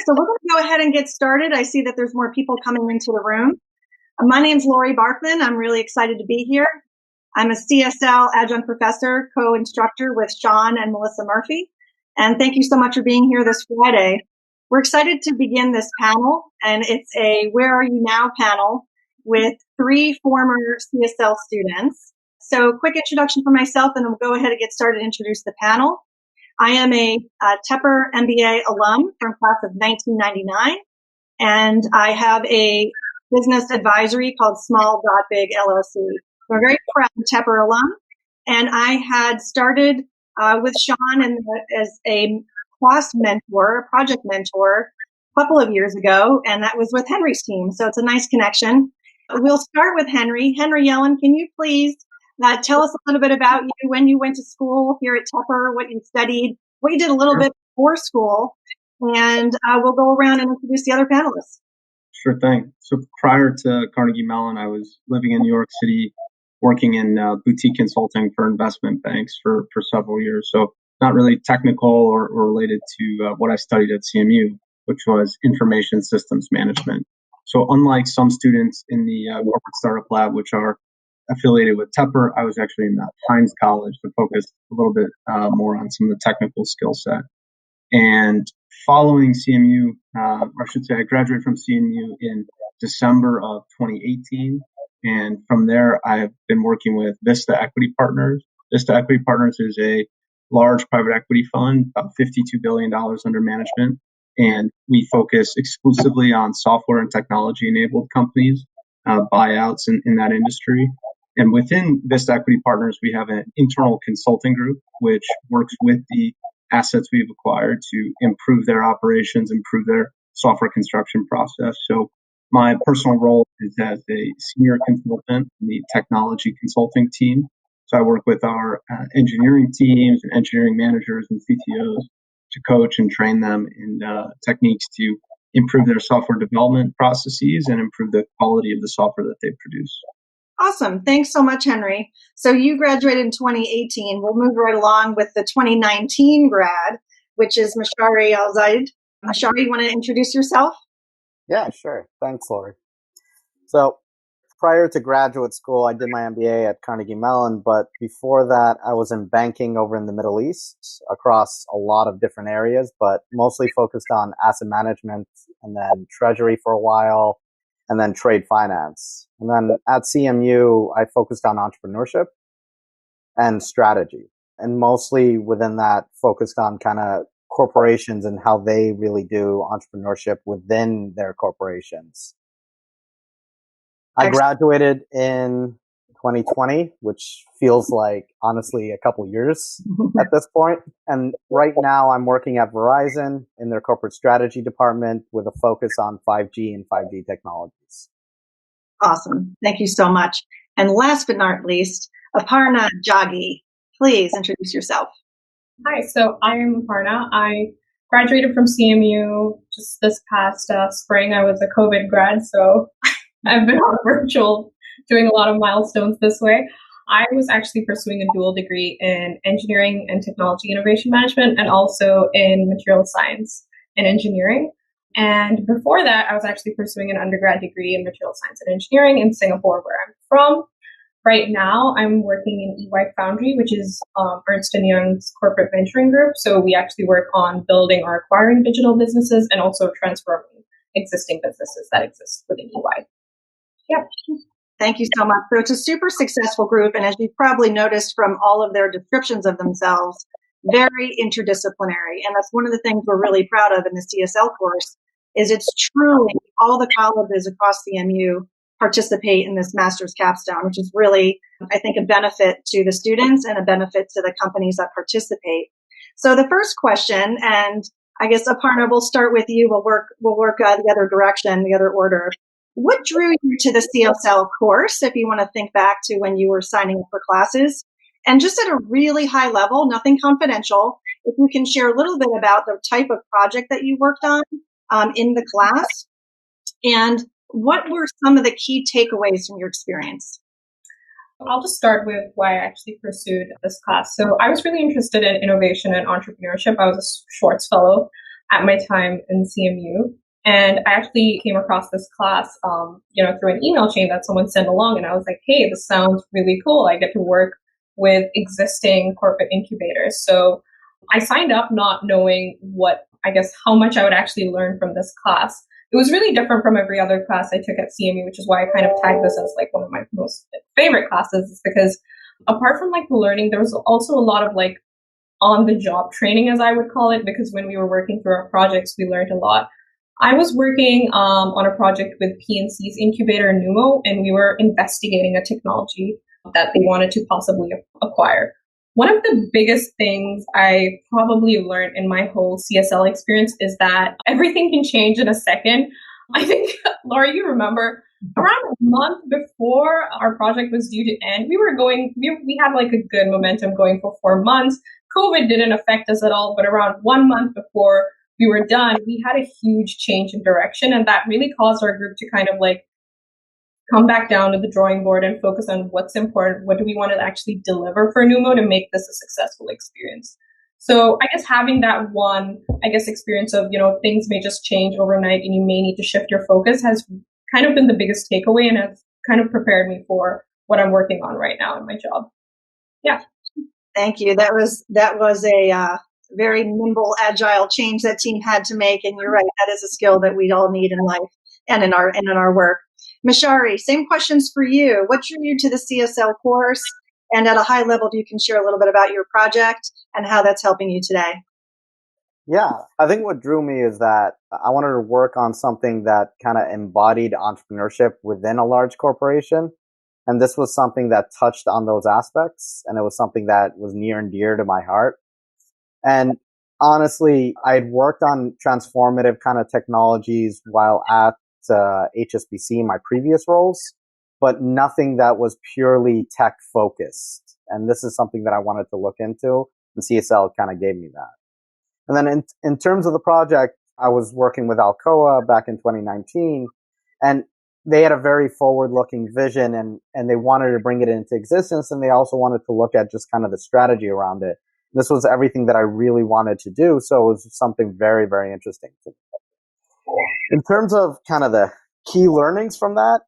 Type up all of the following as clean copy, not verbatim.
so we're going to go ahead and get started. I see that there's more people coming into the room. My name's Laurie Barkman. I'm really excited to be here. I'm a CSL adjunct professor, co-instructor with Sean and Melissa Murphy. And thank you so much for being here this Friday. We're excited to begin this panel, and it's a Where Are You Now panel with 3 former CSL students. So quick introduction for myself, and then we'll go ahead and get started and introduce the panel. I am a Tepper MBA alum from class of 1999, and I have a business advisory called Small Big LLC. So I'm very proud Tepper alum, and I had started with Sean as a class mentor, a project mentor, a couple of years ago, and that was with Henry's team. So it's a nice connection. We'll start with Henry. Henry Yelin, can you please tell us a little bit about you, when you went to school here at Tepper, what you studied, what you did a little bit before school, and we'll go around and introduce the other panelists. Sure thing. So prior to Carnegie Mellon, I was living in New York City, working in boutique consulting for investment banks for several years. So not really technical or related to what I studied at CMU, which was information systems management. So unlike some students in the corporate startup lab, which are affiliated with Tepper, I was actually in Hines College to focus a little bit more on some of the technical skill set. And following CMU, or I should say I graduated from CMU in December of 2018. And from there, I've been working with Vista Equity Partners. Vista Equity Partners is a large private equity fund, about $52 billion under management. And we focus exclusively on software and technology enabled companies, buyouts in that industry. And within Vista Equity Partners, we have an internal consulting group, which works with the assets we've acquired to improve their operations, improve their software construction process. So my personal role is as a senior consultant in the technology consulting team. So I work with our engineering teams and engineering managers and CTOs to coach and train them in techniques to improve their software development processes and improve the quality of the software that they produce. Awesome. Thanks so much, Henry. So you graduated in 2018. We'll move right along with the 2019 grad, which is Meshari Alzaid. Ashari, you want to introduce yourself? Yeah, sure. Thanks, Laurie. So prior to graduate school, I did my MBA at Carnegie Mellon, but before that, I was in banking over in the Middle East across a lot of different areas, but mostly focused on asset management and then treasury for a while, and then trade finance. And then at CMU, I focused on entrepreneurship and strategy. And mostly within that, focused on kind of corporations and how they really do entrepreneurship within their corporations. I graduated in 2020, which feels like, honestly, a couple years at this point. And right now I'm working at Verizon in their corporate strategy department with a focus on 5G and 5G technologies. Awesome. Thank you so much. And last but not least, Aparna Jaggi, please introduce yourself. Hi, so I am Aparna. I graduated from CMU just this past spring. I was a COVID grad, so I've been on virtual, doing a lot of milestones this way. I was actually pursuing a dual degree in engineering and technology innovation management, and also in material science and engineering. And before that, I was actually pursuing an undergrad degree in material science and engineering in Singapore, where I'm from. Right now, I'm working in EY Foundry, which is Ernst & Young's corporate venturing group. So we actually work on building or acquiring digital businesses and also transforming existing businesses that exist within EY. Yeah. Thank you so much. So it's a super successful group. And as you've probably noticed from all of their descriptions of themselves, very interdisciplinary. And that's one of the things we're really proud of in the CSL course, is it's truly all the colleges across CMU participate in this master's capstone, which is really, I think, a benefit to the students and a benefit to the companies that participate. So the first question, and I guess Aparna, we'll start with you. We'll work the other direction, the other order. What drew you to the CSL course, if you want to think back to when you were signing up for classes? And just at a really high level, nothing confidential, if you can share a little bit about the type of project that you worked on in the class, and what were some of the key takeaways from your experience? I'll just start with why I actually pursued this class. So I was really interested in innovation and entrepreneurship. I was a Schwartz Fellow at my time in CMU. And I actually came across this class, through an email chain that someone sent along. And I was like, hey, this sounds really cool. I get to work with existing corporate incubators. So I signed up not knowing how much I would actually learn from this class. It was really different from every other class I took at CMU, which is why I kind of tagged this as like one of my most favorite classes, is because apart from like the learning, there was also a lot of like on the job training, as I would call it, because when we were working through our projects, we learned a lot. I was working on a project with PNC's incubator Numo, and we were investigating a technology that they wanted to possibly acquire. One of the biggest things I probably learned in my whole CSL experience is that everything can change in a second. I think, Laurie, you remember around a month before our project was due to end, we had like a good momentum going for 4 months. COVID didn't affect us at all, but around 1 month before we were done, we had a huge change in direction. And that really caused our group to kind of like come back down to the drawing board and focus on what's important. What do we want to actually deliver for Numo to make this a successful experience? So I guess having that experience of, things may just change overnight and you may need to shift your focus has kind of been the biggest takeaway and has kind of prepared me for what I'm working on right now in my job. Yeah. Thank you. That was a very nimble, agile change that team had to make. And you're right, that is a skill that we all need in life and in our work. Mishari, same questions for you. What drew you to the CSL course? And at a high level, you can share a little bit about your project and how that's helping you today. Yeah, I think what drew me is that I wanted to work on something that kind of embodied entrepreneurship within a large corporation. And this was something that touched on those aspects. And it was something that was near and dear to my heart. And honestly, I had worked on transformative kind of technologies while at HSBC, my previous roles, but nothing that was purely tech focused. And this is something that I wanted to look into, and CSL kind of gave me that. And then in terms of the project, I was working with Alcoa back in 2019, and they had a very forward-looking vision, and they wanted to bring it into existence, and they also wanted to look at just kind of the strategy around it. This was everything that I really wanted to do, so it was something very, very interesting to me. In terms of kind of the key learnings from that,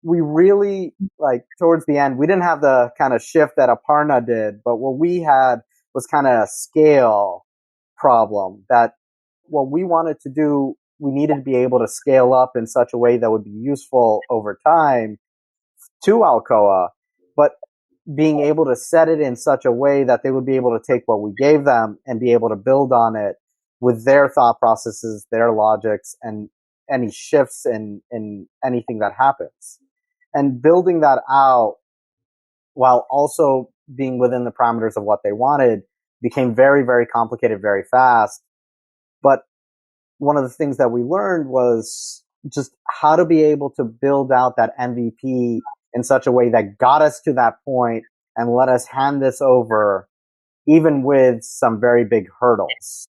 we really, like, towards the end, we didn't have the kind of shift that Aparna did, but what we had was kind of a scale problem that what we wanted to do, we needed to be able to scale up in such a way that would be useful over time to Alcoa, but being able to set it in such a way that they would be able to take what we gave them and be able to build on it with their thought processes, their logics, and any shifts in anything that happens. And building that out while also being within the parameters of what they wanted became very, very complicated very fast. But one of the things that we learned was just how to be able to build out that MVP in such a way that got us to that point and let us hand this over, even with some very big hurdles.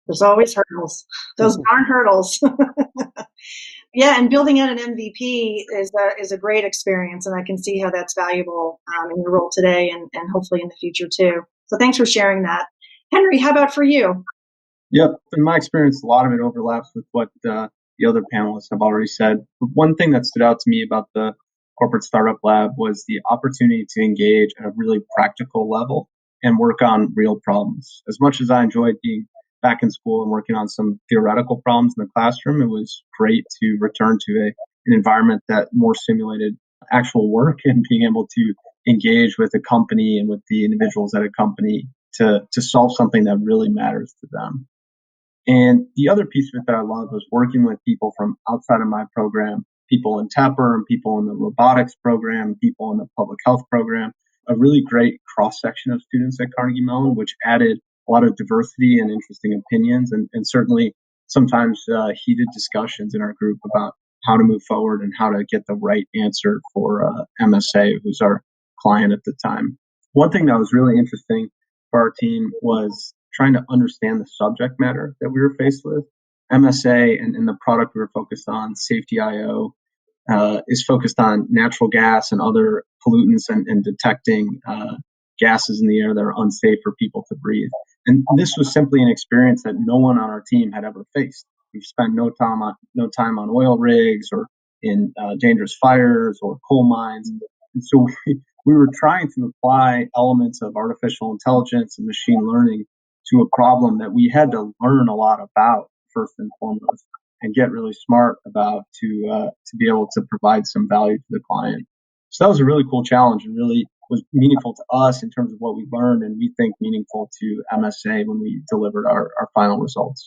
There's always hurdles. Those darn hurdles. Yeah, and building out an MVP is a great experience, and I can see how that's valuable in your role today and hopefully in the future too. So thanks for sharing that. Henry, how about for you? Yep. In my experience, a lot of it overlaps with what the other panelists have already said. One thing that stood out to me about the corporate startup lab was the opportunity to engage at a really practical level and work on real problems. As much as I enjoyed being back in school and working on some theoretical problems in the classroom, it was great to return to an environment that more simulated actual work and being able to engage with a company and with the individuals at a company to solve something that really matters to them. And the other piece of it that I loved was working with people from outside of my program, people in Taproom, people in the robotics program, people in the public health program, a really great cross-section of students at Carnegie Mellon, which added a lot of diversity and interesting opinions, and certainly sometimes heated discussions in our group about how to move forward and how to get the right answer for MSA, who's our client at the time. One thing that was really interesting for our team was trying to understand the subject matter that we were faced with. MSA and the product we were focused on, Safety.io, is focused on natural gas and other pollutants and detecting gases in the air that are unsafe for people to breathe. And this was simply an experience that no one on our team had ever faced. We've spent no time on oil rigs or in dangerous fires or coal mines. And so we were trying to apply elements of artificial intelligence and machine learning to a problem that we had to learn a lot about first and foremost and get really smart about to be able to provide some value to the client. So that was a really cool challenge and really was meaningful to us in terms of what we learned, and we think meaningful to MSA when we delivered our final results.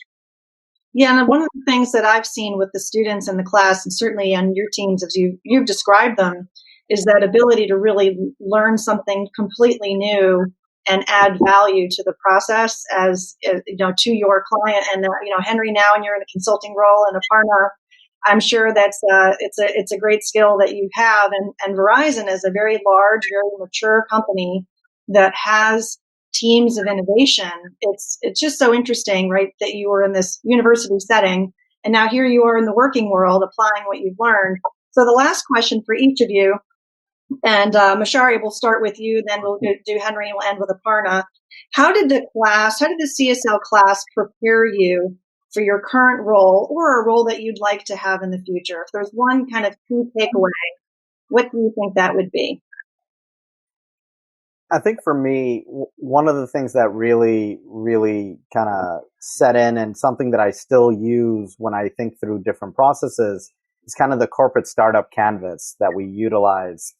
Yeah, and one of the things that I've seen with the students in the class, and certainly on your teams as you've described them, is that ability to really learn something completely new and add value to the process as to your client. And Henry, now and you're in a consulting role, and Aparna, I'm sure that's it's a great skill that you have. And Verizon is a very large, very mature company that has teams of innovation. It's just so interesting, right, that you were in this university setting, and now here you are in the working world applying what you've learned. So the last question for each of you, and Mishkari, we'll start with you, then we'll do Henry, and we'll end with Aparna. How did the CSL class prepare you for your current role or a role that you'd like to have in the future? If there's one kind of key takeaway, what do you think that would be? I think for me, one of the things that really, really kind of set in, and something that I still use when I think through different processes, is kind of the corporate startup canvas that we utilize.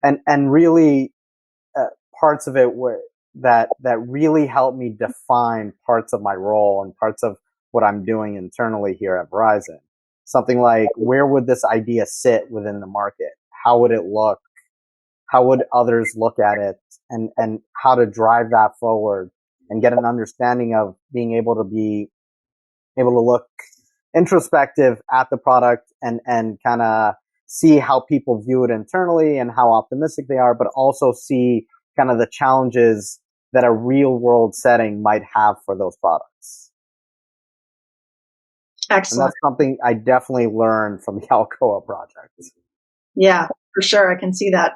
And really parts of it were that really helped me define parts of my role and parts of what I'm doing internally here at Verizon. Something like, where would this idea sit within the market? How would it look? How would others look at it? And how to drive that forward and get an understanding of being able to look introspective at the product and kind of see how people view it internally and how optimistic they are, but also see kind of the challenges that a real world setting might have for those products. Excellent. And that's something I definitely learned from the Alcoa project. Yeah, for sure. I can see that.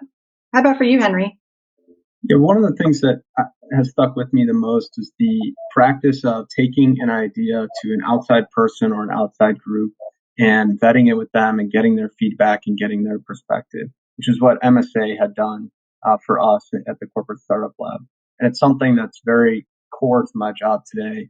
How about for you, Henry? Yeah, one of the things that has stuck with me the most is the practice of taking an idea to an outside person or an outside group and vetting it with them and getting their feedback and getting their perspective, which is what MSA had done for us at the Corporate Startup Lab. And it's something that's very core to my job today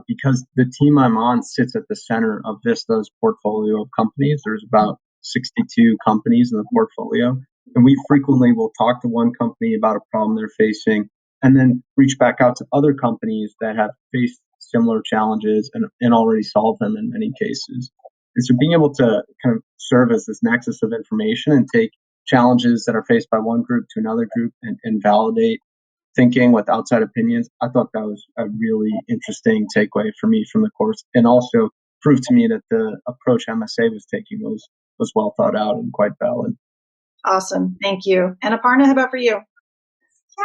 because the team I'm on sits at the center of Vista's portfolio of companies. There's about 62 companies in the portfolio. And we frequently will talk to one company about a problem they're facing and then reach back out to other companies that have faced similar challenges and already solved them in many cases. And so being able to kind of serve as this nexus of information and take challenges that are faced by one group to another group and validate thinking with outside opinions, I thought that was a really interesting takeaway for me from the course, and also proved to me that the approach MSA was taking was well thought out and quite valid. Awesome. Thank you. And Aparna, how about for you?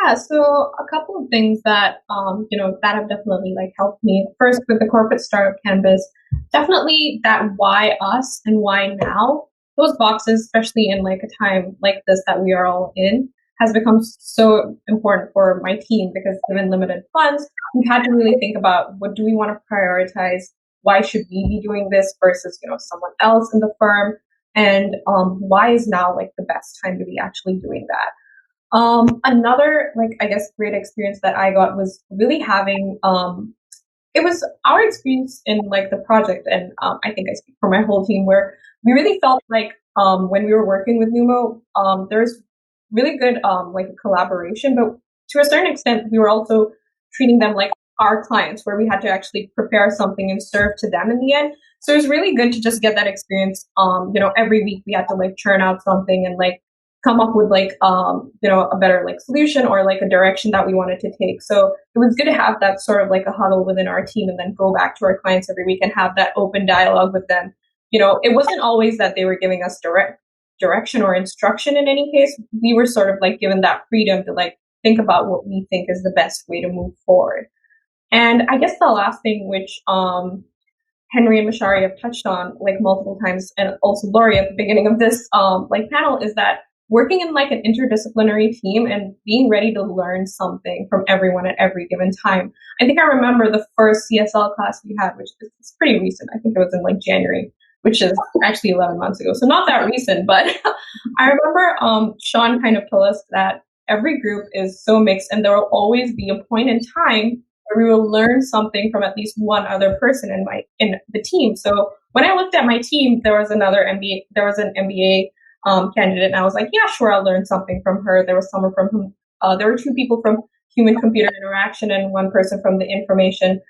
Yeah, so a couple of things that, that have definitely helped me. First, with the corporate startup canvas, definitely that why us and why now, those boxes, especially in a time like this that we are all in, has become so important for my team because given limited funds, we've had to really think about what do we want to prioritize? Why should we be doing this versus, someone else in the firm? And why is now the best time to be actually doing that? Another great experience that I got was really having it was our experience in the project, and I think I speak for my whole team, where we really felt when we were working with Numo, there's really good collaboration, but to a certain extent we were also treating them like our clients, where we had to actually prepare something and serve to them in the end. So it was really good to just get that experience. Every week we had to churn out something and come up with a better solution or a direction that we wanted to take. So it was good to have that sort of a huddle within our team and then go back to our clients every week and have that open dialogue with them. It wasn't always that they were giving us direct direction or instruction in any case. We were sort of given that freedom to think about what we think is the best way to move forward. And I guess the last thing, which Henry and Mishari have touched on multiple times, and also Laurie at the beginning of this panel, is that working in like an interdisciplinary team and being ready to learn something from everyone at every given time. I think I remember the first CSL class we had, which is pretty recent. I think it was in like January, which is actually 11 months ago. So not that recent, but I remember Sean kind of told us that every group is so mixed and there will always be a point in time where we will learn something from at least one other person in the team. So when I looked at my team, there was an MBA candidate, and I was like, yeah, sure, I'll learn something from her. There was someone from whom there were two people from human computer interaction and one person from the information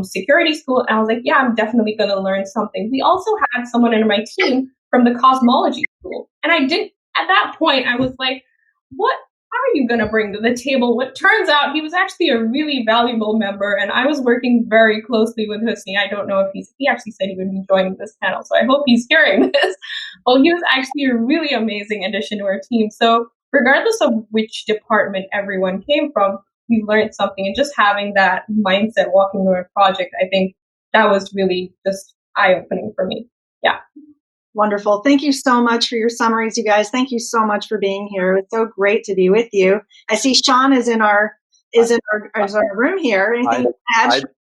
security school. And I was like, yeah, I'm definitely going to learn something. We also had someone in my team from the cosmology school, and at that point, I was like, what are you going to bring to the table? What turns out he was actually a really valuable member, and I was working very closely with Husni. I don't know if he actually said he would be joining this panel, so I hope he's hearing this. Well, he was actually a really amazing addition to our team. So regardless of which department everyone came from, we learned something, and just having that mindset walking into a project, I think that was really just eye-opening for me. Yeah. Wonderful. Thank you so much for your summaries, you guys. Thank you so much for being here. It's so great to be with you. I see Sean is in our room here.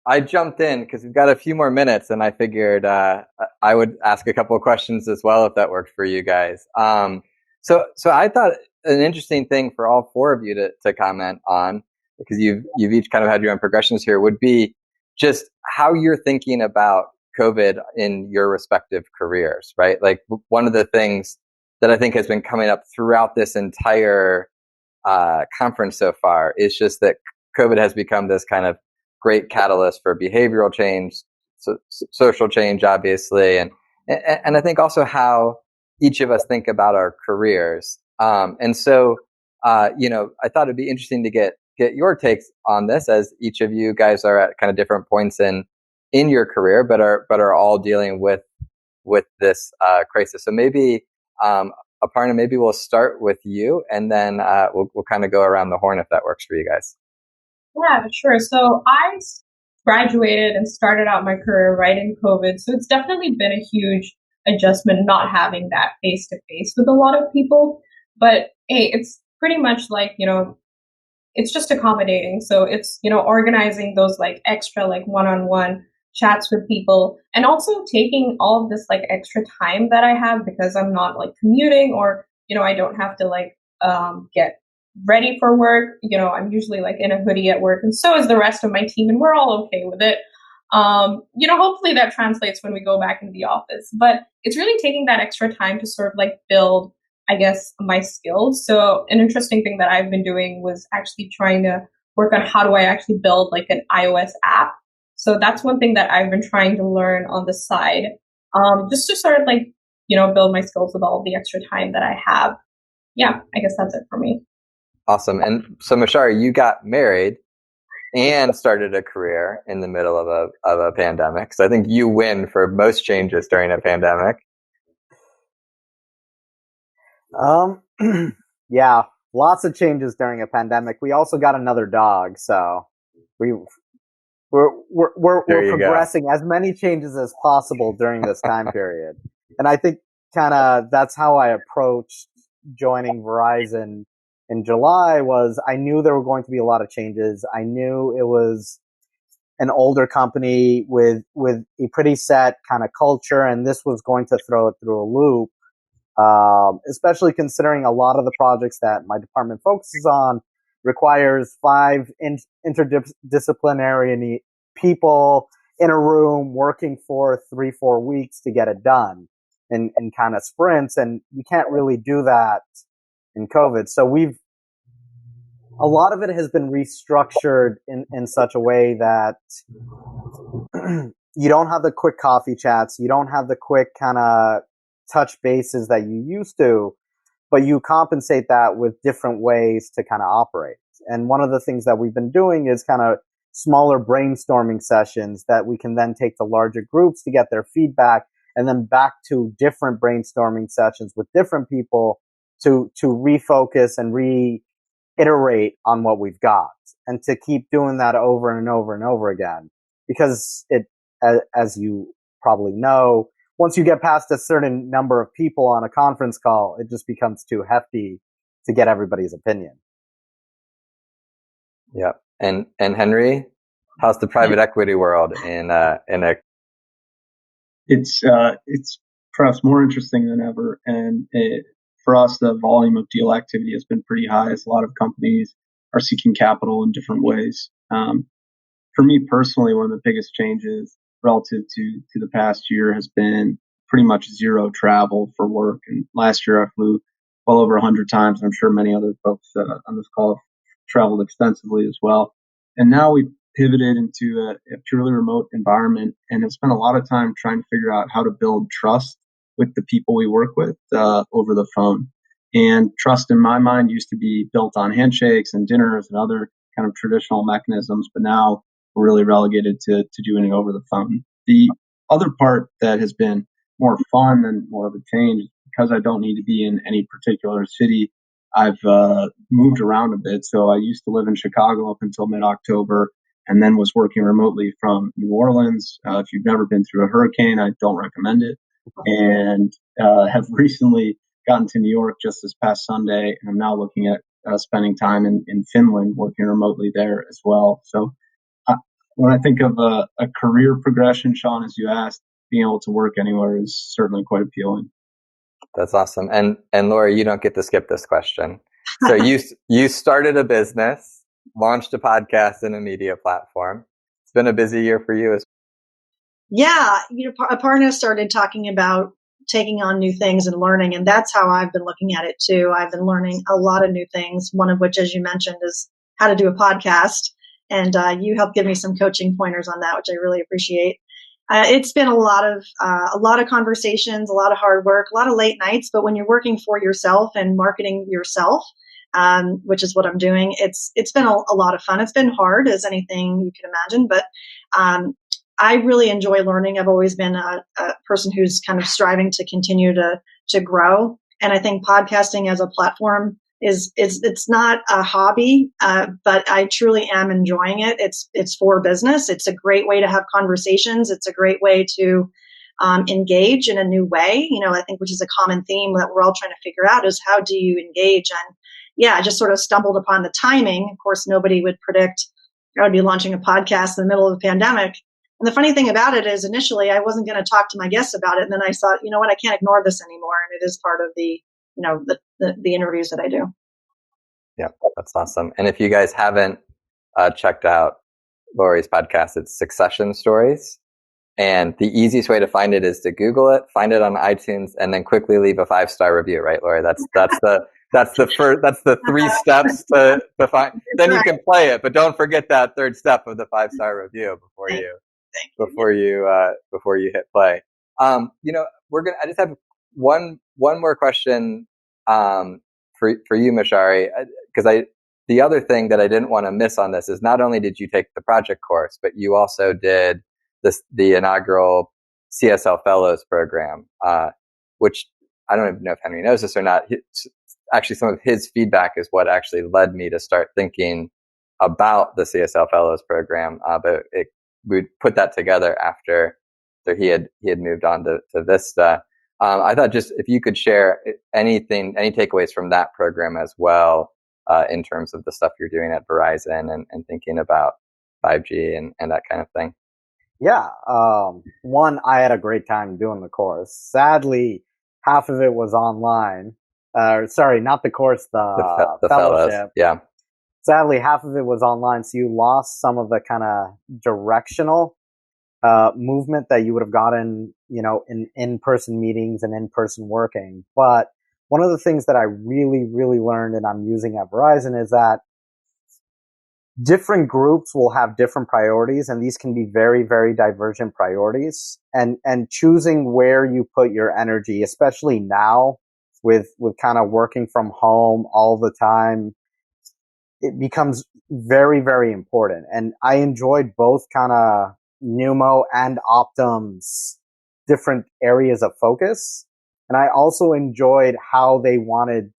I jumped in because we've got a few more minutes, and I figured I would ask a couple of questions as well if that worked for you guys. So I thought an interesting thing for all four of you to comment on, because you've each kind of had your own progressions here, would be just how you're thinking about COVID in your respective careers, right? Like one of the things that I think has been coming up throughout this entire conference so far is just that COVID has become this kind of great catalyst for behavioral change, social change, obviously, and I think also how each of us think about our careers. And so, I thought it'd be interesting to get your takes on this, as each of you guys are at kind of different points in your career, but are all dealing with this crisis. So maybe Aparna, maybe we'll start with you, and then we'll kind of go around the horn if that works for you guys. Yeah, sure. So I graduated and started out my career right in COVID. So it's definitely been a huge adjustment not having that face to face with a lot of people. But hey, it's pretty much like, it's just accommodating. So it's, organizing those like extra like one-on-one chats with people, and also taking all of this like extra time that I have because I'm not like commuting, or, I don't have to like get ready for work. I'm usually like in a hoodie at work, and so is the rest of my team, and we're all okay with it. Hopefully that translates when we go back into the office, but it's really taking that extra time to sort of like build, I guess, my skills. So an interesting thing that I've been doing was actually trying to work on how do I actually build like an iOS app. So that's one thing that I've been trying to learn on the side, just to sort of like, build my skills with all the extra time that I have. Yeah, I guess that's it for me. Awesome. And so, Mishkari, you got married and started a career in the middle of a pandemic. So I think you win for most changes during a pandemic. Yeah, lots of changes during a pandemic. We also got another dog, so we're progressing as many changes as possible during this time period. And I think kind of that's how I approached joining Verizon in July. Was I knew there were going to be a lot of changes. I knew it was an older company with a pretty set kind of culture, and this was going to throw it through a loop. Especially considering a lot of the projects that my department focuses on requires 5 interdisciplinary people in a room working for 3-4 weeks to get it done in kind of sprints. And you can't really do that in COVID. So a lot of it has been restructured in such a way that you don't have the quick coffee chats. You don't have the quick kind of touch bases that you used to, but you compensate that with different ways to kind of operate. And one of the things that we've been doing is kind of smaller brainstorming sessions that we can then take to larger groups to get their feedback, and then back to different brainstorming sessions with different people to refocus and reiterate on what we've got, and to keep doing that over and over and over again. Because as you probably know, once you get past a certain number of people on a conference call, it just becomes too hefty to get everybody's opinion. Yeah. And Henry, how's the private equity world in a It's perhaps more interesting than ever, and for us, the volume of deal activity has been pretty high, as a lot of companies are seeking capital in different ways. For me personally, one of the biggest changes relative to the past year has been pretty much zero travel for work. And last year I flew well over 100 times. I'm sure many other folks on this call have traveled extensively as well. And now we pivoted into a purely remote environment and have spent a lot of time trying to figure out how to build trust with the people we work with over the phone. And trust in my mind used to be built on handshakes and dinners and other kind of traditional mechanisms, but now we're really relegated to doing it over the phone. The other part that has been more fun and more of a change, because I don't need to be in any particular city, I've moved around a bit. So I used to live in Chicago up until mid-October, and then was working remotely from New Orleans. If you've never been through a hurricane, I don't recommend it. And have recently gotten to New York just this past Sunday, and I'm now looking at spending time in Finland, working remotely there as well. So when I think of a career progression, Sean, as you asked, being able to work anywhere is certainly quite appealing. That's awesome. And Laurie, you don't get to skip this question. So you started a business, launched a podcast and a media platform. It's been a busy year for you as well. Yeah, Aparna started talking about taking on new things and learning, and that's how I've been looking at it too. I've been learning a lot of new things, one of which, as you mentioned, is how to do a podcast. And you helped give me some coaching pointers on that, which I really appreciate. It's been a lot of conversations, a lot of hard work, a lot of late nights. But when you're working for yourself and marketing yourself, which is what I'm doing, it's been a lot of fun. It's been hard as anything you can imagine, but I really enjoy learning. I've always been a person who's kind of striving to continue to grow, and I think podcasting as a platform it's not a hobby, but I truly am enjoying it. It's for business. It's a great way to have conversations. It's a great way to engage in a new way. I think which is a common theme that we're all trying to figure out is how do you engage? And yeah, I just sort of stumbled upon the timing. Of course, nobody would predict I would be launching a podcast in the middle of a pandemic. And the funny thing about it is initially I wasn't going to talk to my guests about it. And then I thought, you know what, I can't ignore this anymore. And it is part of the interviews that I do. Yeah, that's awesome. And if you guys haven't checked out Laurie's podcast, it's Succession Stories. And the easiest way to find it is to Google it, find it on iTunes, and then quickly leave a 5-star review, right, Laurie? That's the 3 steps to find. Then you can play it, but don't forget that third step of the 5-star review before you hit play. I just have one more question for you, Mishkari, because the other thing that I didn't want to miss on this is not only did you take the project course, but you also did the inaugural CSL Fellows program, which I don't even know if Henry knows this or not. Actually, some of his feedback is what actually led me to start thinking about the CSL Fellows program. But we put that together after he had moved on to Vista. I thought just if you could share any takeaways from that program as well, in terms of the stuff you're doing at Verizon and thinking about 5G and that kind of thing. Yeah. One, I had a great time doing the course. Sadly, half of it was online. Sorry, not the course, the fellowship. Fellows. Yeah. Sadly, half of it was online, so you lost some of the kind of directional movement that you would have gotten, in in-person meetings and in-person working. But one of the things that I really, really learned and I'm using at Verizon is that different groups will have different priorities, and these can be very, very divergent priorities. And choosing where you put your energy, especially now with kind of working from home all the time, it becomes very, very important. And I enjoyed both kind of Numo and Optum's different areas of focus. And I also enjoyed how they wanted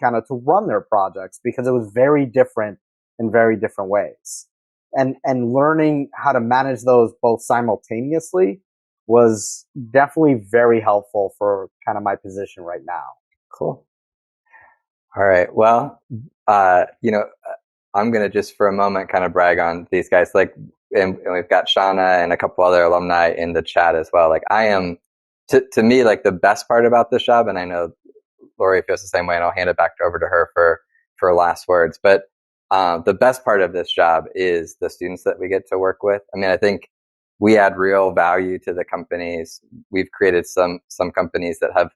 kind of to run their projects because it was very different in very different ways. And learning how to manage those both simultaneously was definitely very helpful for kind of my position right now. Cool. All right. Well, I'm going to just for a moment kind of brag on these guys. Like, and we've got Shauna and a couple other alumni in the chat as well. Like, I am, to me, like the best part about this job, and I know Laurie feels the same way, and I'll hand it back over to her for last words. But the best part of this job is the students that we get to work with. I mean, I think we add real value to the companies. We've created some companies that have,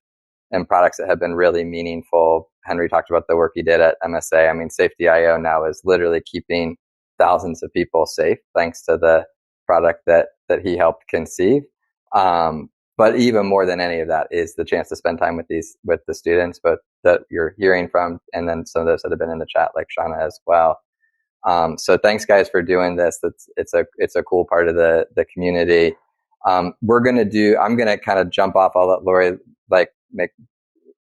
and products that have been really meaningful. Henry talked about the work he did at MSA. I mean, Safety.io now is literally keeping thousands of people safe thanks to the product that he helped conceive. But even more than any of that is the chance to spend time with the students, both that you're hearing from, and then some of those that have been in the chat, like Shauna as well. So thanks, guys, for doing this. It's a cool part of the community. I'm gonna kind of jump off. I'll let Laurie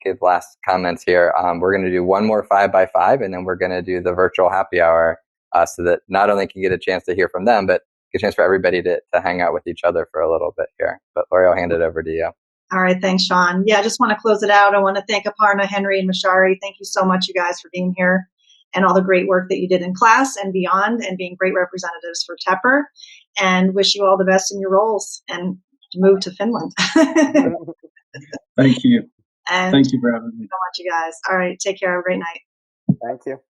give last comments here. We're going to do one more 5x5, and then we're going to do the virtual happy hour, so that not only can you get a chance to hear from them, but get a chance for everybody to hang out with each other for a little bit here. But Laurie, I'll hand it over to you. All right. Thanks, Sean. Yeah, I just want to close it out. I want to thank Aparna, Henry, and Mishkari. Thank you so much, you guys, for being here and all the great work that you did in class and beyond, and being great representatives for Tepper, and wish you all the best in your roles and move to Finland. Thank you. And thank you for having me. so much, you guys. All right. Take care. Have a great night. Thank you.